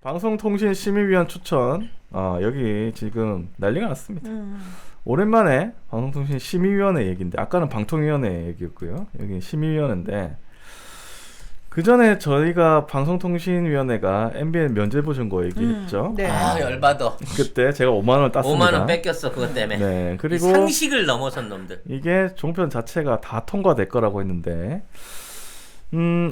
방송통신심의위원 추천. 여기 지금 난리가 났습니다. 오랜만에 방송통신심의위원회 얘기인데 아까는 방통위원회 얘기였고요. 여기 심의위원회인데 그 전에 저희가 방송통신위원회가 MBN 면제 보신 거 얘기했죠. 네. 열받아. 그때 제가 5만 원 땄습니다. 5만 원 뺏겼어 그것 때문에. 네, 그리고 상식을 넘어선 놈들. 이게 종편 자체가 다 통과될 거라고 했는데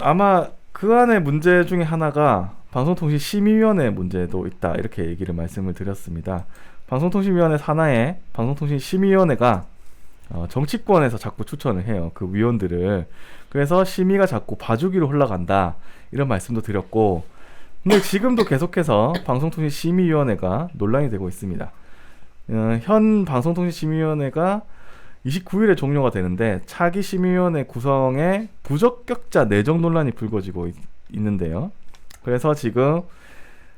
아마 그 안에 문제 중에 하나가 방송통신심의위원회 문제도 있다 이렇게 얘기를 말씀을 드렸습니다. 방송통신위원회 산하에 방송통신심의위원회가 정치권에서 자꾸 추천을 해요. 그 위원들을. 그래서 심의가 자꾸 봐주기로 흘러간다 이런 말씀도 드렸고, 근데 지금도 계속해서 방송통신심의위원회가 논란이 되고 있습니다. 현 방송통신심의위원회가 29일에 종료가 되는데 차기 심의위원회 구성에 부적격자 내정 논란이 불거지고 있는데요. 그래서 지금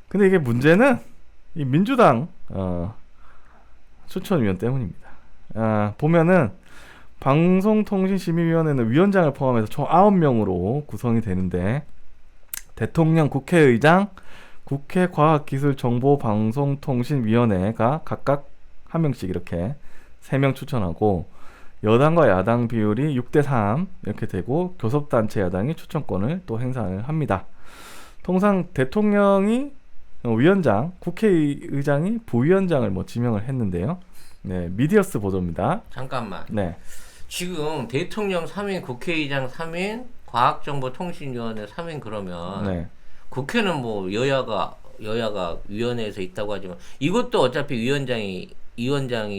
근데 이게 문제는 이 민주당 추천위원 때문입니다. 보면은 방송통신심의위원회는 위원장을 포함해서 총 9명으로 구성이 되는데 대통령, 국회의장, 국회 과학기술정보방송통신위원회가 각각 한 명씩 이렇게 3명 추천하고 여당과 야당 비율이 6대3 이렇게 되고 교섭단체 야당이 추천권을 또 행사를 합니다. 통상 대통령이 위원장, 국회의장이 부위원장을 지명을 했는데요. 네, 미디어스 보도입니다. 잠깐만. 네. 지금 대통령 3인, 국회의장 3인, 과학정보통신위원회 3인 그러면 네. 국회는 뭐 여야가 위원회에서 있다고 하지만 이것도 어차피 위원장이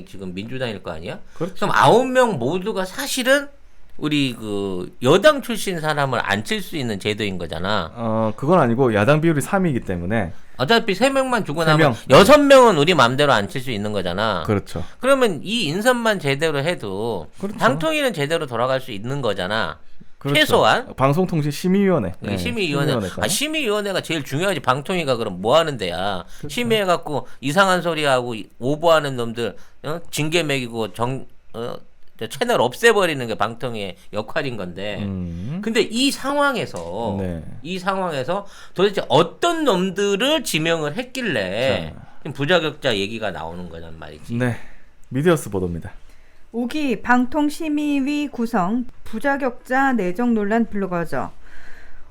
지금 민주당일 거 아니야? 그렇죠. 그럼 9명 모두가 사실은 우리 그 여당 출신 사람을 앉힐 수 있는 제도인 거잖아. 그건 아니고 야당 비율이 3이기 때문에 어차피 3명만 주고 세 나면 명. 6명은 우리 마음대로 앉힐 수 있는 거잖아. 그렇죠. 그러면 이 인선만 제대로 해도 그렇죠. 방통위는 제대로 돌아갈 수 있는 거잖아. 그렇죠. 최소한 방송통신심의위원회. 네, 심의위원회가. 심의위원회가 제일 중요하지. 방통위가 그럼 뭐 하는 데야. 그렇죠. 심의해갖고 이상한 소리하고 오보하는 놈들 징계 매기고 채널 없애버리는 게 방통위의 역할인 건데. 근데 이 상황에서 도대체 어떤 놈들을 지명을 했길래 부자격자 얘기가 나오는 거란 말이지. 네. 미디어스 보도입니다. 5기 방통심의위 구성 부자격자 내정 논란 불거져.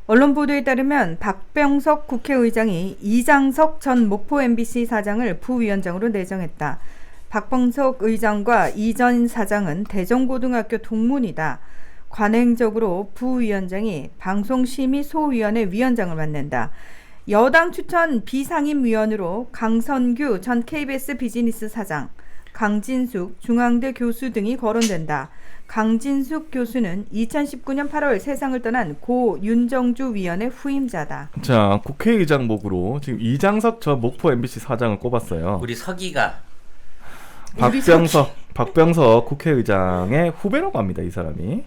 언론 보도에 따르면 박병석 국회의장이 이장석 전 목포 MBC 사장을 부위원장으로 내정했다. 박병석 의장과 이 전 사장은 대전고등학교 동문이다. 관행적으로 부위원장이 방송심의소위원회 위원장을 맡는다. 여당 추천 비상임위원으로 강선규 전 KBS 비즈니스 사장, 강진숙 중앙대 교수 등이 거론된다. 강진숙 교수는 2019년 8월 세상을 떠난 고 윤정주 위원의 후임자다. 자, 국회의장 목으로 지금 이장석 전 목포 MBC 사장을 꼽았어요. 우리 서기가 박병석 국회의장의 후배라고 합니다. 이 사람이.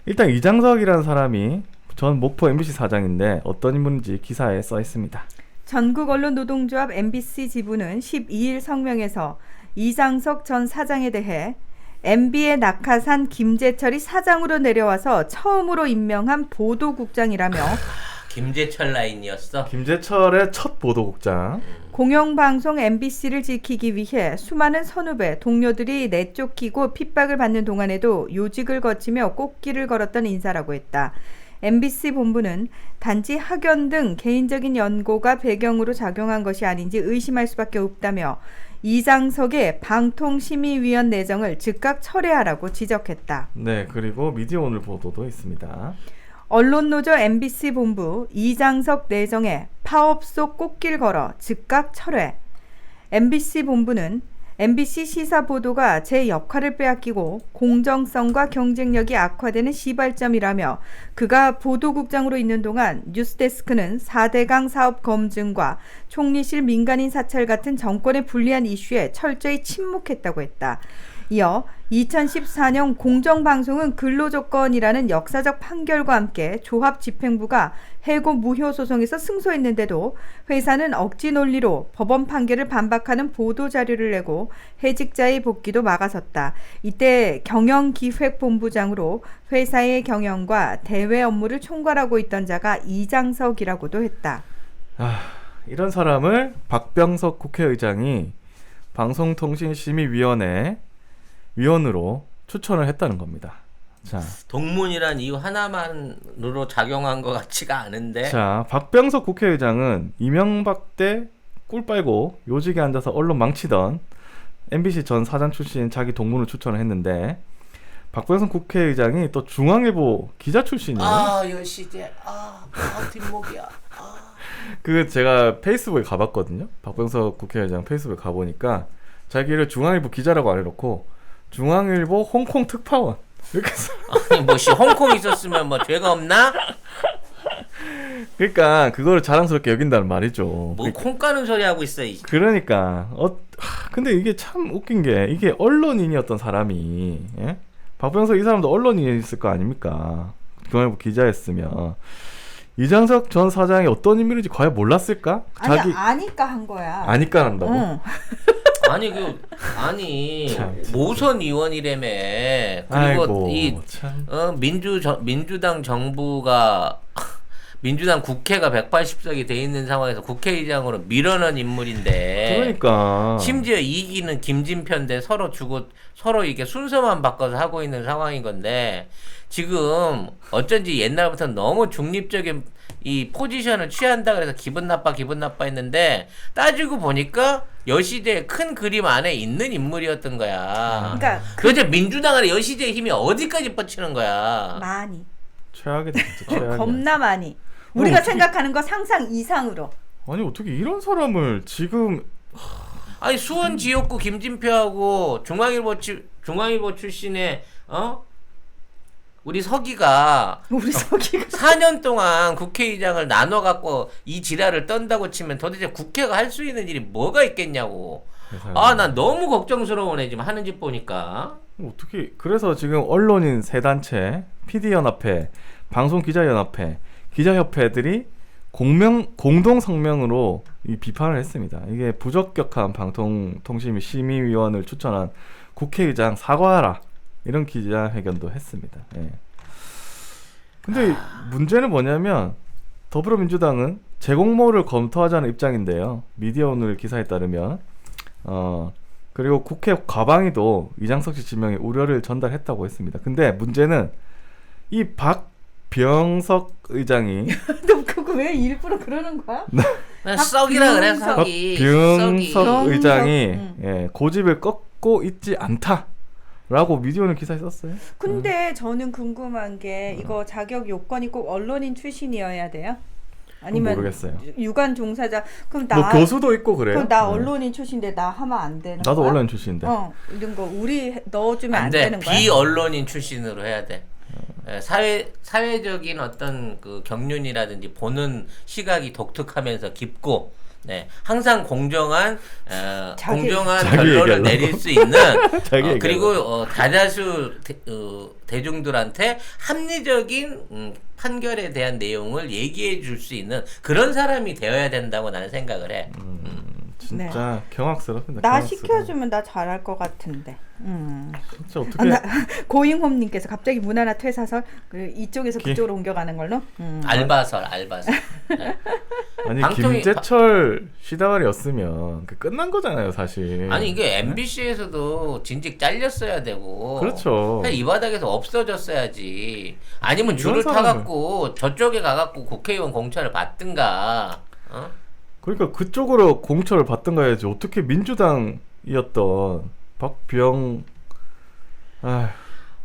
일단 이장석이라는 사람이 전 목포 MBC 사장인데 어떤 인물인지 기사에 써 있습니다. 전국언론노동조합 MBC 지부는 12일 성명에서 이장석 전 사장에 대해 MB의 낙하산 김재철이 사장으로 내려와서 처음으로 임명한 보도국장이라며 김재철 라인이었어? 김재철의 첫 보도국장. 공영방송 MBC를 지키기 위해 수많은 선후배, 동료들이 내쫓기고 핍박을 받는 동안에도 요직을 거치며 꽃길을 걸었던 인사라고 했다. MBC 본부는 단지 학연 등 개인적인 연고가 배경으로 작용한 것이 아닌지 의심할 수밖에 없다며 이장석의 방통심의위원 내정을 즉각 철회하라고 지적했다. 네, 그리고 미디어오늘 보도도 있습니다. 언론노조 MBC 본부 이장석 내정에 파업 속 꽃길 걸어 즉각 철회. MBC 본부는 MBC 시사 보도가 제 역할을 빼앗기고 공정성과 경쟁력이 악화되는 시발점이라며 그가 보도국장으로 있는 동안 뉴스데스크는 4대강 사업 검증과 총리실 민간인 사찰 같은 정권에 불리한 이슈에 철저히 침묵했다고 했다. 이어 2014년 공정방송은 근로조건이라는 역사적 판결과 함께 조합집행부가 해고 무효 소송에서 승소했는데도 회사는 억지 논리로 법원 판결을 반박하는 보도자료를 내고 해직자의 복귀도 막아섰다. 이때 경영기획본부장으로 회사의 경영과 대외 업무를 총괄하고 있던 자가 이장석이라고도 했다. 이런 사람을 박병석 국회의장이 방송통신심의위원회 위원으로 추천을 했다는 겁니다. 자, 동문이란 이유 하나만으로 작용한 것 같지가 않은데. 자, 박병석 국회의장은 이명박 때 꿀 빨고 요직에 앉아서 언론 망치던 MBC 전 사장 출신 자기 동문을 추천을 했는데 박병석 국회의장이 또 중앙일보 기자 출신이에요. 아, 여시제. 뒷목이야. 그 제가 페이스북에 가봤거든요. 박병석 국회의장 페이스북에 가보니까 자기를 중앙일보 기자라고 안 해놓고 중앙일보 홍콩 특파원 이렇게 써. 아니 뭐씨 홍콩 있었으면 뭐 죄가 없나? 그러니까 그거를 자랑스럽게 여긴다는 말이죠. 뭐 콩 까는 소리 하고 있어. 그러니까 근데 이게 참 웃긴 게 이게 언론인이었던 사람이 예? 박병석 이 사람도 언론인이었을 거 아닙니까? 중앙일보 기자였으면 이장석 전 사장이 어떤 인물인지 과연 몰랐을까? 아니 아니까 한 거야. 아니까 한다고? 응. 아니 참. 모선 의원이라며. 그리고 아이고, 이 참. 민주당 정부가 민주당 국회가 180석이 돼 있는 상황에서 국회의장으로 밀어넣은 인물인데. 그러니까 심지어 이기는 김진표인데 서로 주고 서로 이게 순서만 바꿔서 하고 있는 상황인 건데 지금 어쩐지 옛날부터 너무 중립적인 이 포지션을 취한다 그래서 기분 나빠 했는데 따지고 보니까 여시대의 큰 그림 안에 있는 인물이었던 거야. 그러니까 도대체 민주당 안에 여시대의 힘이 어디까지 뻗치는 거야. 많이. 최악이다 진짜 최악이야. 겁나 많이. 우리가 어떻게- 생각하는 거 상상 이상으로. 아니 어떻게 이런 사람을 지금 아니 수원 지역구 김진표하고 중앙일보 출신의 우리 서기가 우리 서기가 4년 동안 국회의장을 나눠 갖고 이 지랄을 떤다고 치면 도대체 국회가 할 수 있는 일이 뭐가 있겠냐고. 난 너무 걱정스러우네 지금 하는 짓 보니까. 어떻게 그래서 지금 언론인 세 단체 PD연합회, 방송기자연합회, 기자협회들이 공동 성명으로 이 비판을 했습니다. 이게 부적격한 방송통신심의위원을 추천한 국회의장 사과하라 이런 기자회견도 했습니다. 예. 근데 문제는 뭐냐면 더불어민주당은 재공모를 검토하자는 입장인데요. 미디어오늘 기사에 따르면 그리고 국회 과방위도 이장석 씨 지명에 우려를 전달했다고 했습니다. 근데 문제는 이 박병석 의장이 너 그거 왜 일부러 그러는 거야? 썩이라 그래 박병석. 썩이. 박병석 썩이. 의장이 응. 예, 고집을 꺾고 있지 않다라고 미디어오늘 기사에 썼어요. 근데 저는 궁금한 게 이거 자격 요건이 꼭 언론인 출신이어야 돼요? 아니면 모르겠어요. 유관 종사자 그럼 뭐 교수도 있고 그래요. 그럼 나 네. 언론인 출신인데 나 하면 안 되는 나도 거야? 언론인 출신인데. 이런 거 우리 넣어주면 안 안 돼. 되는 거야? 비언론인 출신으로 해야 돼. 사회적인 어떤 그 경륜이라든지 보는 시각이 독특하면서 깊고, 네, 항상 공정한 자기 결론을 얘기하려고. 내릴 수 있는 자기 그리고 다자수 대중들한테 합리적인 판결에 대한 내용을 얘기해 줄 수 있는 그런 사람이 되어야 된다고 나는 생각을 해. 진짜 경악스럽습니다. 나 경악스러워. 시켜주면 나 잘할 것 같은데. 진짜 어떻게 고잉홈님께서 갑자기 문화나 퇴사설 이쪽에서 그쪽으로 옮겨가는 걸로. 알바설. 네. 아니 방통위- 김재철 시다발이었으면 끝난 거잖아요, 사실. 아니 이게 MBC에서도 진즉 잘렸어야 되고 그렇죠. 그냥 이 바닥에서 없어졌어야지. 아니면 줄을 이런 사람을- 타갖고 저쪽에 가갖고 국회의원 공천을 받든가. 그러니까 그쪽으로 공천을 받든가 해야지. 어떻게 민주당이었던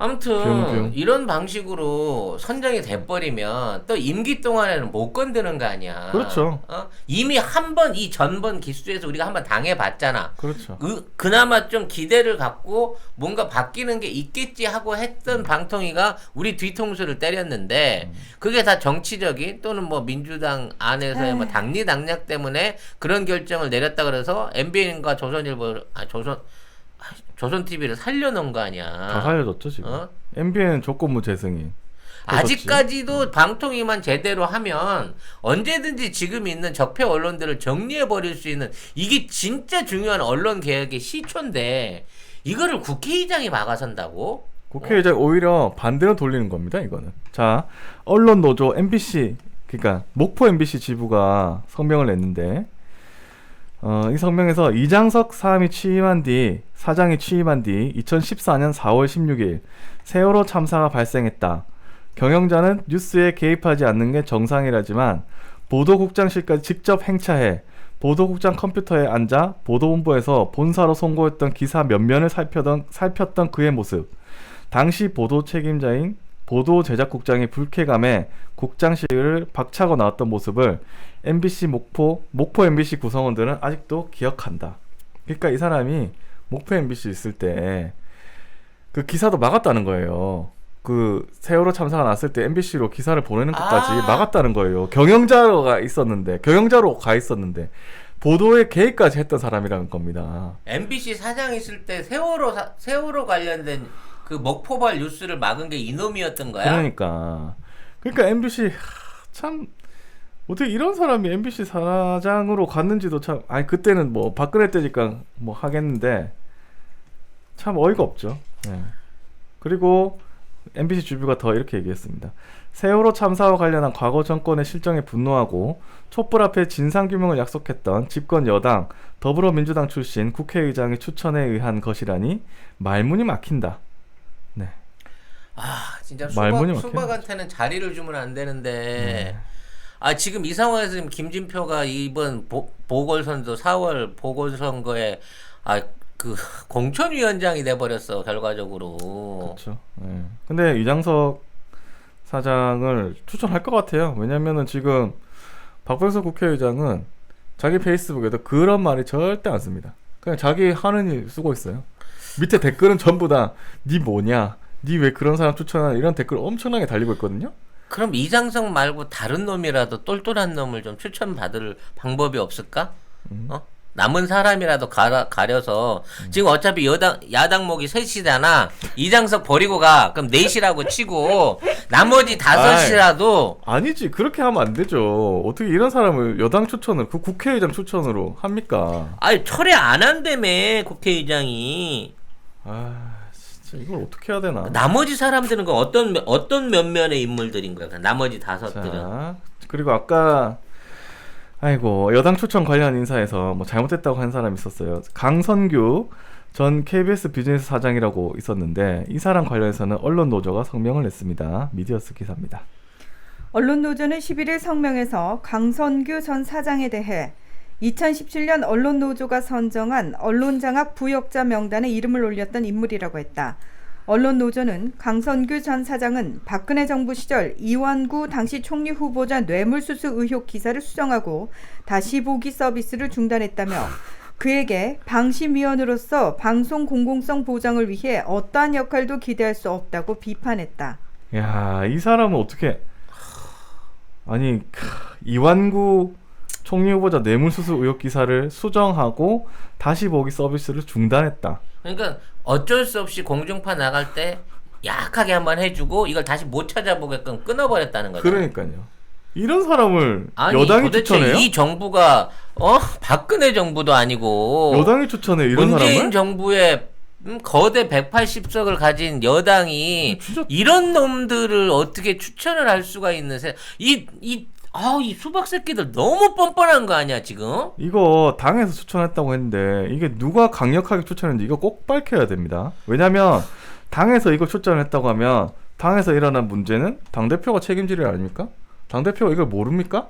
아무튼 병. 이런 방식으로 선정이 돼버리면 또 임기 동안에는 못 건드는 거 아니야. 그렇죠. 이미 한 번 이 전번 기수에서 우리가 한번 당해봤잖아. 그렇죠. 그나마 좀 기대를 갖고 뭔가 바뀌는 게 있겠지 하고 했던 방통위가 우리 뒤통수를 때렸는데 그게 다 정치적인 또는 뭐 민주당 안에서의 뭐 당리당략 때문에 그런 결정을 내렸다 그래서 MBN과 조선 TV를 살려놓은 거 아니야. 다 살려줬죠 지금. MBN 조건부 재승인. 아직까지도 방통위만 제대로 하면 언제든지 지금 있는 적폐 언론들을 정리해버릴 수 있는 이게 진짜 중요한 언론 개혁의 시초인데 이거를 국회의장이 막아선다고? 국회의장 오히려 반대로 돌리는 겁니다. 이거는. 자, 언론 노조 MBC 그러니까 목포 MBC 지부가 성명을 냈는데 이 성명에서 이장석 사장이 취임한 뒤 2014년 4월 16일 세월호 참사가 발생했다. 경영자는 뉴스에 개입하지 않는 게 정상이라지만 보도국장실까지 직접 행차해 보도국장 컴퓨터에 앉아 보도본부에서 본사로 송고했던 기사 몇 면을 살폈던 그의 모습. 당시 보도 책임자인 보도제작국장의 불쾌감에 국장실을 박차고 나왔던 모습을 MBC 목포 MBC 구성원들은 아직도 기억한다. 그러니까 이 사람이 목포 MBC 있을 때 그 기사도 막았다는 거예요. 그 세월호 참사가 났을 때 MBC로 기사를 보내는 것까지 막았다는 거예요. 경영자로 가 있었는데 보도에 개입까지 했던 사람이라는 겁니다. MBC 사장 있을 때 세월호 관련된 그 목포발 뉴스를 막은 게 이놈이었던 거야? 그러니까 MBC 참 어떻게 이런 사람이 MBC 사장으로 갔는지도 참 아니 그때는 뭐 박근혜 때니까 뭐 하겠는데 참 어이가 없죠. 네. 그리고 MBC 주뷰가 더 이렇게 얘기했습니다. 세월호 참사와 관련한 과거 정권의 실정에 분노하고 촛불 앞에 진상규명을 약속했던 집권 여당 더불어민주당 출신 국회의장의 추천에 의한 것이라니 말문이 막힌다. 네. 아 진짜 말문이 수박한테는 자리를 주면 안 되는데 아 지금 이 상황에서 지금 김진표가 이번 보궐선거 4월 보궐선거에 그 공천위원장이 돼버렸어 결과적으로. 그렇죠. 네. 근데 이장석 사장을 추천할 것 같아요. 왜냐면은 지금 박병석 국회의장은 자기 페이스북에도 그런 말이 절대 안 씁니다. 그냥 자기 하는 일 쓰고 있어요. 밑에 댓글은 전부 다 니 뭐냐, 니 왜 그런 사람 추천하냐 이런 댓글 엄청나게 달리고 있거든요. 그럼 이장석 말고 다른 놈이라도 똘똘한 놈을 좀 추천받을 방법이 없을까? 남은 사람이라도 가려서 지금 어차피 야당 목이 셋이잖아. 이장석 버리고 가. 그럼 넷이라고 치고 나머지 다섯이라도 아니지 그렇게 하면 안 되죠. 어떻게 이런 사람을 여당 추천을 그 국회의장 추천으로 합니까? 아니 철회 안 한다며 국회의장이. 아 진짜 이걸 어떻게 해야 되나? 나머지 사람들은 그 어떤 면면의 인물들인 거야? 나머지 다섯들은. 자, 그리고 아까 아이고 여당 추천 관련 인사에서 뭐 잘못됐다고 한 사람이 있었어요. 강선규 전 KBS 비즈니스 사장이라고 있었는데 이 사람 관련해서는 언론노조가 성명을 냈습니다. 미디어스 기사입니다. 언론노조는 11일 성명에서 강선규 전 사장에 대해 2017년 언론노조가 선정한 언론장악 부역자 명단에 이름을 올렸던 인물이라고 했다. 언론노조는 강선규 전 사장은 박근혜 정부 시절 이완구 당시 총리 후보자 뇌물수수 의혹 기사를 수정하고 다시 보기 서비스를 중단했다며 그에게 방심위원으로서 방송 공공성 보장을 위해 어떠한 역할도 기대할 수 없다고 비판했다. 야, 이 사람은 어떻게 아니 이완구 총리 후보자 뇌물수수 의혹 기사를 수정하고 다시 보기 서비스를 중단했다. 그러니까 어쩔 수 없이 공중파 나갈 때 약하게 한번 해주고 이걸 다시 못 찾아보게끔 끊어버렸다는 거죠. 그러니까요. 이런 사람을 아니, 여당이 도대체 추천해요? 이 정부가 박근혜 정부도 아니고 여당이 추천해 이런 문재인 사람을? 정부의 거대 180석을 가진 여당이 진짜... 이런 놈들을 어떻게 추천을 할 수가 있는 이 수박 새끼들 너무 뻔뻔한 거 아니야 지금? 이거 당에서 추천했다고 했는데 이게 누가 강력하게 추천했는지 이거 꼭 밝혀야 됩니다. 왜냐면 당에서 이걸 추천했다고 하면 당에서 일어난 문제는 당대표가 책임질 일 아닙니까? 당대표가 이걸 모릅니까?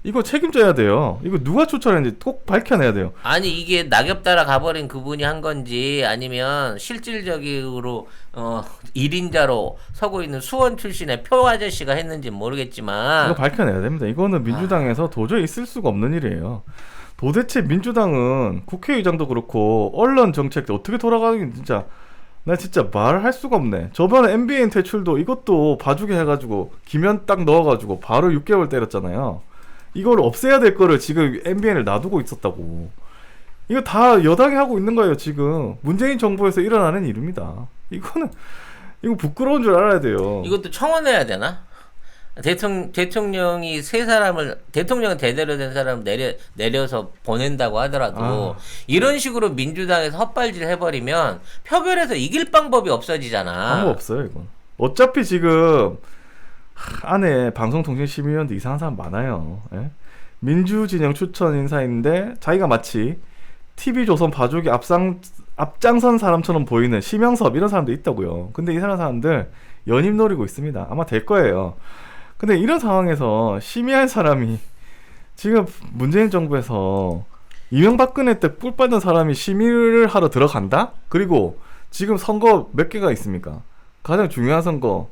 이거 책임져야 돼요. 이거 누가 추천했는지 꼭 밝혀내야 돼요. 아니 이게 낙엽 따라 가버린 그분이 한 건지 아니면 실질적으로 1인자로 서고 있는 수원 출신의 표 아저씨가 했는지 모르겠지만 이거 밝혀내야 됩니다. 이거는 민주당에서 도저히 있을 수가 없는 일이에요. 도대체 민주당은 국회의장도 그렇고 언론 정책 어떻게 돌아가는지 진짜 나 진짜 말할 수가 없네. 저번에 MBN 퇴출도 이것도 봐주게 해가지고 기면 딱 넣어가지고 바로 6개월 때렸잖아요. 이걸 없애야 될 거를 지금 MBN을 놔두고 있었다고. 이거 다 여당이 하고 있는 거예요 지금. 문재인 정부에서 일어나는 일입니다. 이거 부끄러운 줄 알아야 돼요. 이것도 청원해야 되나? 대통령이 대통령은 대대로 된 사람을 내려서 보낸다고 하더라도 이런 식으로 민주당에서 헛발질 안에 방송통신심의위원도 이상한 사람 많아요. 예? 민주진영 추천 인사인데 자기가 마치 TV조선 봐주기 앞장선 사람처럼 보이는 심영섭 이런 사람도 있다고요. 근데 이 사람들 연임 노리고 있습니다. 아마 될 거예요. 근데 이런 상황에서 심의할 사람이 지금 문재인 정부에서 이명박근혜 때 뿔 빠진 사람이 심의를 하러 들어간다? 그리고 지금 선거 몇 개가 있습니까? 가장 중요한 선거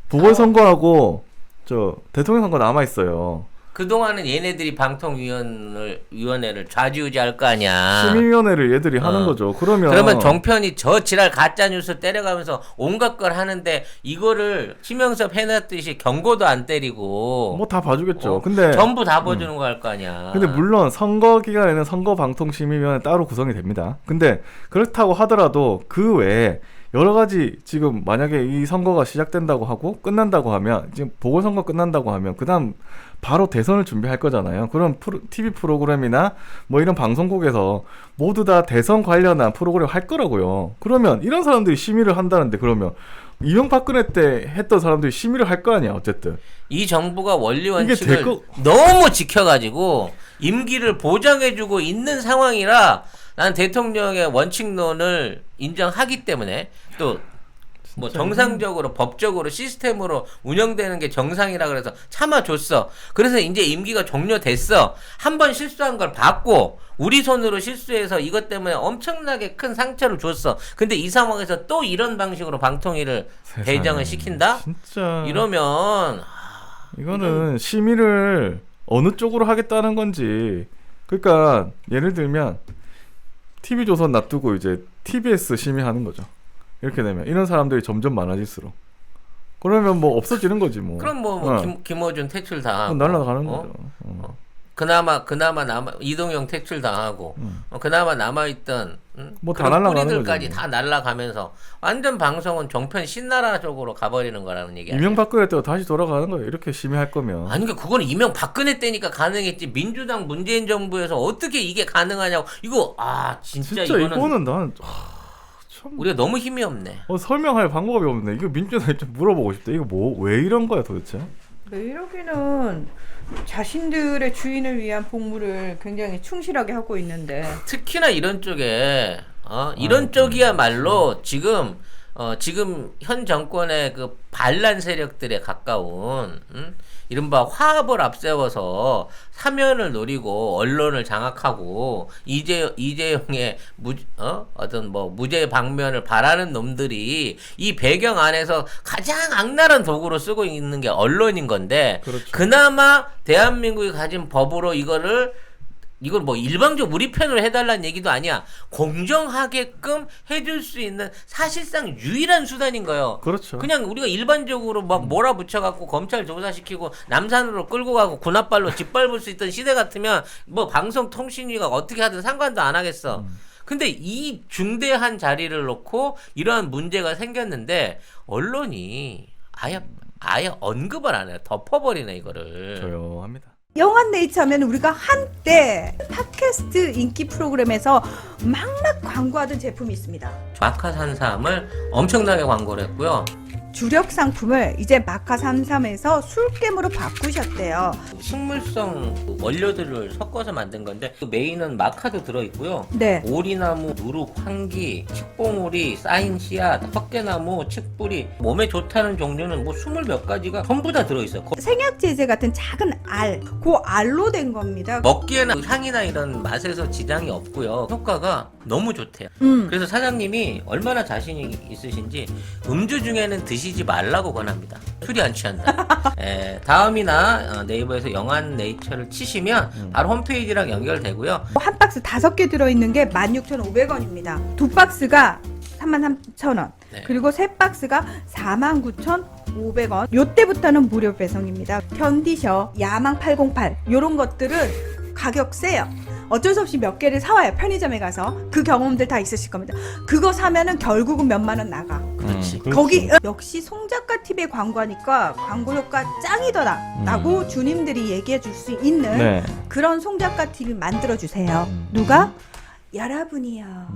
보궐선거하고 저 대통령 선거 남아 있어요. 그동안은 얘네들이 방통위원회를 좌지우지할 거 아니야. 심의위원회를 얘들이 하는 거죠. 그러면 종편이 저 지랄 가짜뉴스 때려가면서 온갖 걸 하는데 이거를 심영섭 해놨듯이 경고도 안 때리고 뭐 다 봐주겠죠. 근데 전부 다 봐주는 거 할 거 아니야. 근데 물론 선거 기간에는 선거방통심의위원회 따로 구성이 됩니다. 근데 그렇다고 하더라도 그 외에 여러 가지 지금 만약에 이 선거가 시작된다고 하고 끝난다고 하면 지금 보궐선거 끝난다고 하면 그다음 바로 대선을 준비할 거잖아요. 그럼 TV 프로그램이나 뭐 이런 방송국에서 모두 다 대선 관련한 프로그램 할 거라고요. 그러면 이런 사람들이 심의를 한다는데 그러면 이명박근혜 때 했던 사람들이 심의를 할 거 아니야. 어쨌든 이 정부가 원리 원칙을 이게 너무 지켜가지고 임기를 보장해주고 있는 상황이라 난 대통령의 원칙론을 인정하기 때문에 또 뭐 정상적으로 법적으로 시스템으로 운영되는 게 정상이라 그래서 참아줬어. 그래서 이제 임기가 종료됐어. 한 번 실수한 걸 봤고 우리 손으로 실수해서 이것 때문에 엄청나게 큰 상처를 줬어. 근데 이 상황에서 또 이런 방식으로 방통위를 배정을 시킨다? 진짜 이러면 이거는 심의를 어느 쪽으로 하겠다는 건지. 그러니까 예를 들면 TV조선 놔두고 이제 TBS 심의하는 거죠. 이렇게 되면 이런 사람들이 점점 많아질수록 그러면 뭐 없어지는 거지 뭐. 그럼 뭐 김어준 퇴출 당하고 날아가는 거죠. 그나마 남아 이동영 퇴출 당하고 그나마 남아있던 뭐다 그런 날아가는 뿌리들까지 거죠, 다 날아가면서 완전 방송은 종편 신나라 쪽으로 가버리는 거라는 얘기야. 이명박근혜 때가 다시 돌아가는 거예요. 이렇게 심의할 거면. 아니 그러니까 그거는 이명박근혜 때니까 가능했지. 민주당 문재인 정부에서 어떻게 이게 가능하냐고. 이거 진짜 이거는 난 참 우리가 너무 힘이 없네. 설명할 방법이 없네. 이거 민주당에 좀 물어보고 싶다. 이거 뭐 왜 이런 거야 도대체? 네, 이러기는 자신들의 주인을 위한 복무를 굉장히 충실하게 하고 있는데 특히나 이런 쪽에 이런 쪽이야말로 지금 현 정권의 그 반란 세력들에 가까운 이른바 화합을 앞세워서 사면을 노리고 언론을 장악하고 이재용의 어떤 뭐 무죄 방면을 바라는 놈들이 이 배경 안에서 가장 악랄한 도구로 쓰고 있는 게 언론인 건데 그렇죠. 그나마 대한민국이 가진 법으로 이걸 뭐 일방적 무리편으로 해달라는 얘기도 아니야. 공정하게끔 해줄 수 있는 사실상 유일한 수단인 거예요. 그렇죠. 그냥 우리가 일반적으로 막 몰아붙여갖고 검찰 조사시키고 남산으로 끌고 가고 군홧발로 짓밟을 수 있던 시대 같으면 뭐 방송통신위가 어떻게 하든 상관도 안 하겠어. 근데 이 중대한 자리를 놓고 이러한 문제가 생겼는데 언론이 아예 언급을 안 해요. 덮어버리네 이거를. 조용합니다. 영한네이처면 우리가 한때 팟캐스트 인기 프로그램에서 막막 광고하던 제품이 있습니다. 마카산삼을 엄청나게 광고를 했고요. 주력 상품을 이제 마카삼삼에서 술겜으로 바꾸셨대요. 식물성 원료들을 섞어서 만든 건데 그 메인은 마카도 들어있고요. 네. 오리나무, 누룩, 황기, 칡봉오리, 쌓인 씨앗, 헛개나무, 칡뿌리 몸에 좋다는 종류는 뭐 20몇 가지가 전부 다 들어있어요. 생약 제제 같은 작은 알, 그 알로 된 겁니다. 먹기에는 향이나 이런 맛에서 지장이 없고요. 효과가 너무 좋대요. 그래서 사장님이 얼마나 자신이 있으신지 음주 중에는 드시지 말라고 권합니다. 술이 안 취한다. 다음이나 네이버에서 영한네이처를 치시면 바로 홈페이지랑 연결되고요. 한 박스 5개 들어있는 게 16,500원입니다. 두 박스가 33,000원. 네. 그리고 세 박스가 49,500원. 요때부터는 무료 배송입니다. 견디셔, 야망 808 요런 것들은 가격 세요. 어쩔 수 없이 몇 개를 사와요. 편의점에 가서. 그 경험들 다 있으실 겁니다. 그거 사면은 결국은 몇만 원 나가. 그렇지. 거기 역시 송작가 TV의 광고하니까 광고 효과 짱이더라 라고 주님들이 얘기해 줄 수 있는 네. 그런 송작가 TV 만들어 주세요. 누가? 여러분이요.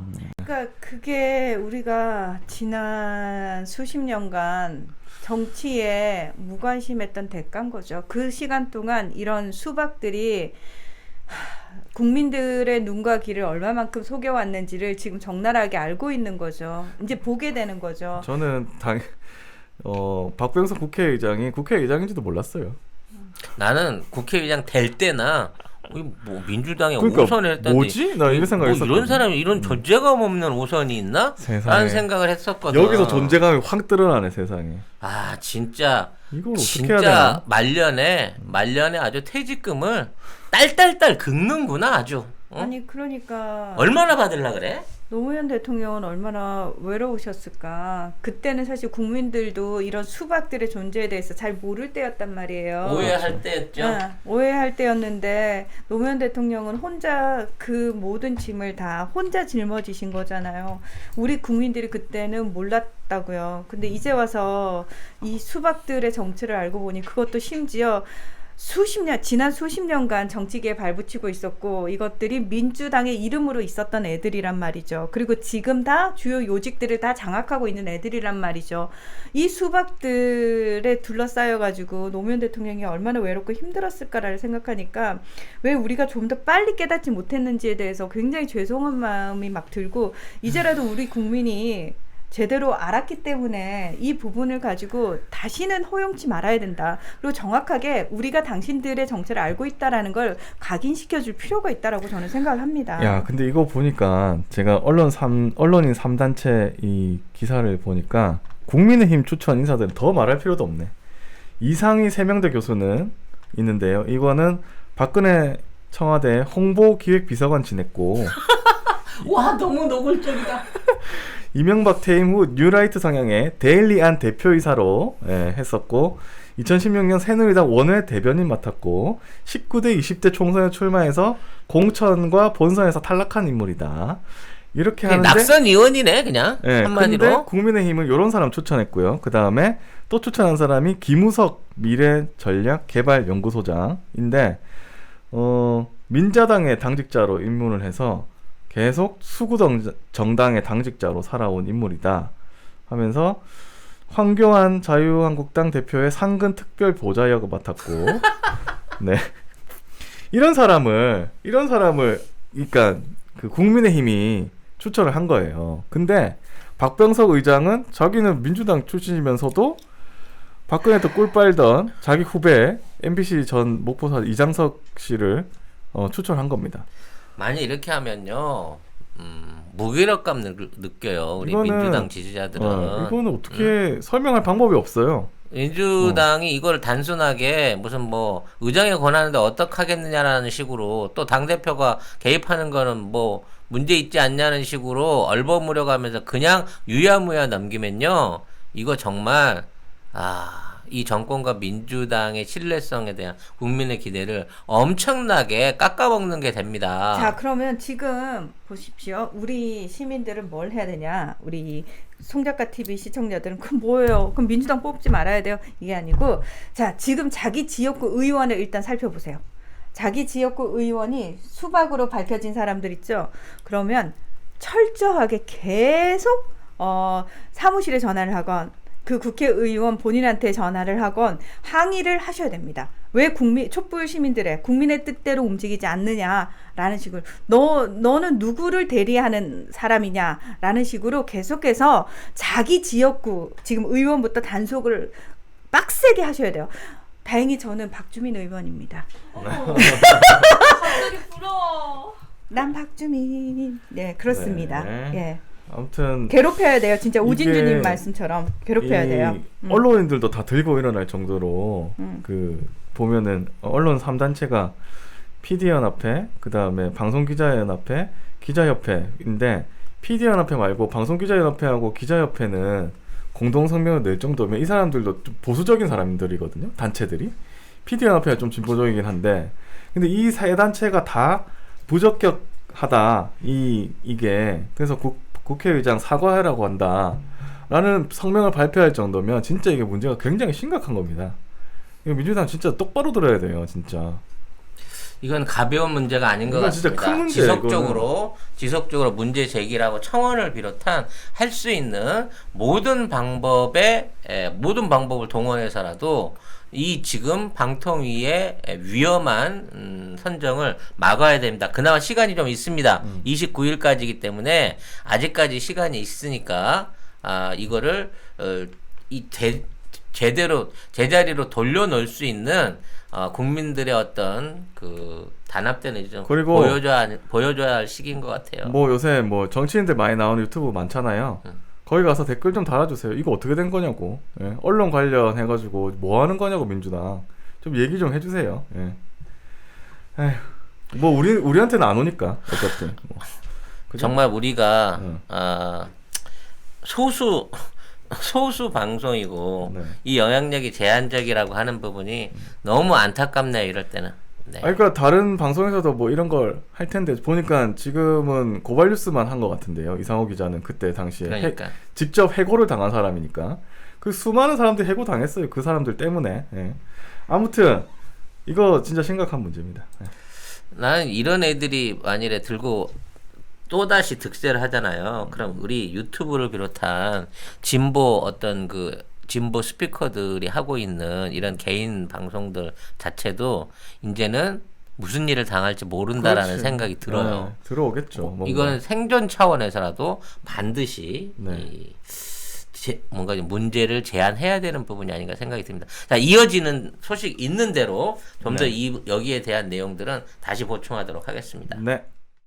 그러니까 그게 우리가 지난 수십 년간 정치에 무관심했던 대가인 거죠. 그 시간 동안 이런 수박들이 국민들의 눈과 귀를 얼마만큼 속여왔는지를 지금 적나라하게 알고 있는 거죠. 이제 보게 되는 거죠. 저는 박병석 국회의장이 국회의장인지도 몰랐어요. 나는 국회의장 될 때나 뭐 민주당의 그러니까 5선을 했다는데 뭐지? 나 이런 생각했었거든. 이런 사람이 이런 존재감 없는 5선이 있나? 세상에. 라는 생각을 했었거든. 여기서 존재감이 확 드러나네 세상에. 아 진짜 이걸 어떻게 해야 진짜 되나? 말년에 아주 퇴직금을 딸딸딸 긁는구나 아주. 어? 아니 그러니까 얼마나 받으려 그래? 노무현 대통령은 얼마나 외로우셨을까. 그때는 사실 국민들도 이런 수박들의 존재에 대해서 잘 모를 때였단 말이에요. 오해할 때였죠. 오해할 때였는데 노무현 대통령은 혼자 그 모든 짐을 다 혼자 짊어지신 거잖아요. 우리 국민들이 그때는 몰랐다고요. 근데 이제 와서 이 수박들의 정체를 알고 보니 그것도 심지어 지난 수십 년간 정치계에 발붙이고 있었고 이것들이 민주당의 이름으로 있었던 애들이란 말이죠. 그리고 지금 다 주요 요직들을 다 장악하고 있는 애들이란 말이죠. 이 수박들에 둘러싸여가지고 노무현 대통령이 얼마나 외롭고 힘들었을까를 생각하니까 왜 우리가 좀 더 빨리 깨닫지 못했는지에 대해서 굉장히 죄송한 마음이 막 들고 이제라도 우리 국민이 제대로 알았기 때문에 이 부분을 가지고 다시는 허용치 말아야 된다. 그리고 정확하게 우리가 당신들의 정체를 알고 있다라는 걸 각인시켜줄 필요가 있다라고 저는 생각을 합니다. 야, 근데 이거 보니까 제가 언론인 3단체 이 기사를 보니까 국민의힘 추천 인사들은 더 말할 필요도 없네. 이상희 세명대 교수는 있는데요. 이거는 박근혜 청와대 홍보기획비서관 지냈고 와 너무 노골적이다. 이명박 퇴임 후 뉴라이트 성향의 데일리안 대표이사로 했었고 2016년 새누리당 원외 대변인 맡았고 19대 20대 총선에 출마해서 공천과 본선에서 탈락한 인물이다. 이렇게 하는데 낙선 의원이네 그냥 근데 한마디로. 국민의힘은 이런 사람 추천했고요. 그 다음에 또 추천한 사람이 김우석 미래전략개발연구소장인데 민자당의 당직자로 입문을 해서 계속 수구 정당의 당직자로 살아온 인물이다 하면서 황교안 자유한국당 대표의 상근 특별 보좌역을 맡았고 네 이런 사람을 그러니까 그 국민의힘이 추천을 한 거예요. 근데 박병석 의장은 자기는 민주당 출신이면서도 박근혜 때 꿀 빨던 자기 후배 MBC 전 목포사 이장석 씨를 추천한 겁니다. 만약 이렇게 하면요, 무기력감 느껴요. 우리 민주당 지지자들은. 이거는 어떻게 설명할 방법이 없어요. 민주당이 이걸 단순하게 무슨 뭐 의장에 권하는데 어떡하겠느냐라는 식으로 또 당대표가 개입하는 거는 뭐 문제 있지 않냐는 식으로 얼버무려가면서 그냥 유야무야 넘기면요, 이거 정말 이 정권과 민주당의 신뢰성에 대한 국민의 기대를 엄청나게 깎아먹는 게 됩니다. 자, 그러면 지금 보십시오. 우리 시민들은 뭘 해야 되냐? 우리 송작가 TV 시청자들은 그럼 뭐예요? 그럼 민주당 뽑지 말아야 돼요? 이게 아니고, 자, 지금 자기 지역구 의원을 일단 살펴보세요. 자기 지역구 의원이 수박으로 밝혀진 사람들 있죠? 그러면 철저하게 계속 사무실에 전화를 하건 그 국회의원 본인한테 전화를 하건 항의를 하셔야 됩니다. 왜 촛불 시민들의 국민의 뜻대로 움직이지 않느냐라는 식으로 너는 누구를 대리하는 사람이냐라는 식으로 계속해서 자기 지역구 지금 의원부터 단속을 빡세게 하셔야 돼요. 다행히 저는 박주민 의원입니다. 갑자기 부러워. 난 박주민. 네, 그렇습니다. 네. 예. 아무튼 괴롭혀야 돼요. 진짜 이게 오진주님 말씀처럼 괴롭혀야 돼요. 언론인들도 다 들고 일어날 정도로 그 보면은 언론 3단체가 PD연합회, 그 다음에 방송기자연합회, 기자협회인데 PD연합회 말고 방송기자연합회하고 기자협회는 공동성명을 낼 정도면 이 사람들도 좀 보수적인 사람들이거든요. 단체들이. PD연합회가 좀 진보적이긴 한데 근데 이 세 단체가 다 부적격하다. 이게 그래서 국회의장 사과하라고 한다 라는 성명을 발표할 정도면 진짜 이게 문제가 굉장히 심각한 겁니다. 이거 민주당 진짜 똑바로 들어야 돼요. 진짜 이건 가벼운 문제가 아닌 것 이건 진짜 같습니다. 큰 문제예요, 지속적으로 문제 제기라고 청원을 비롯한 할 수 있는 모든 방법을 동원해서라도 이 지금 방통위의 위험한 선정을 막아야 됩니다. 그나마 시간이 좀 있습니다. 29일까지이기 때문에 아직까지 시간이 있으니까 이거를 제대로 제자리로 돌려놓을 수 있는 국민들의 어떤 그 단합된 의지 그리고 보여줘야 할 시기인 것 같아요. 뭐 요새 뭐 정치인들 많이 나오는 유튜브 많잖아요. 거기 가서 댓글 좀 달아주세요. 이거 어떻게 된 거냐고. 예. 언론 관련해가지고 뭐 하는 거냐고 민주당. 좀 얘기 좀 해주세요. 예. 에휴, 뭐 우리한테는 안 오니까 어차피. 뭐. 그죠? 정말 우리가 소수 방송이고 네. 이 영향력이 제한적이라고 하는 부분이 너무 안타깝네요. 이럴 때는. 네. 아니, 그러니까 다른 방송에서도 뭐 이런 걸 할 텐데 보니까 지금은 고발뉴스만 한 것 같은데요. 이상호 기자는 그때 당시에 그러니까. 직접 해고를 당한 사람이니까 그 수많은 사람들이 해고 당했어요. 그 사람들 때문에. 예. 아무튼 이거 진짜 심각한 문제입니다. 예. 나는 이런 애들이 만일에 들고 또다시 득세를 하잖아요. 그럼 우리 유튜브를 비롯한 진보 스피커들이 하고 있는 이런 개인 방송들 자체도 이제는 무슨 일을 당할지 모른다라는 그렇지. 생각이 들어요. 네, 들어오겠죠. 뭔가. 이건 생존 차원에서라도 반드시 네. 뭔가 좀 문제를 제한해야 되는 부분이 아닌가 생각이 듭니다. 자, 이어지는 소식 있는 대로 좀 더 네. 여기에 대한 내용들은 다시 보충하도록 하겠습니다. 네.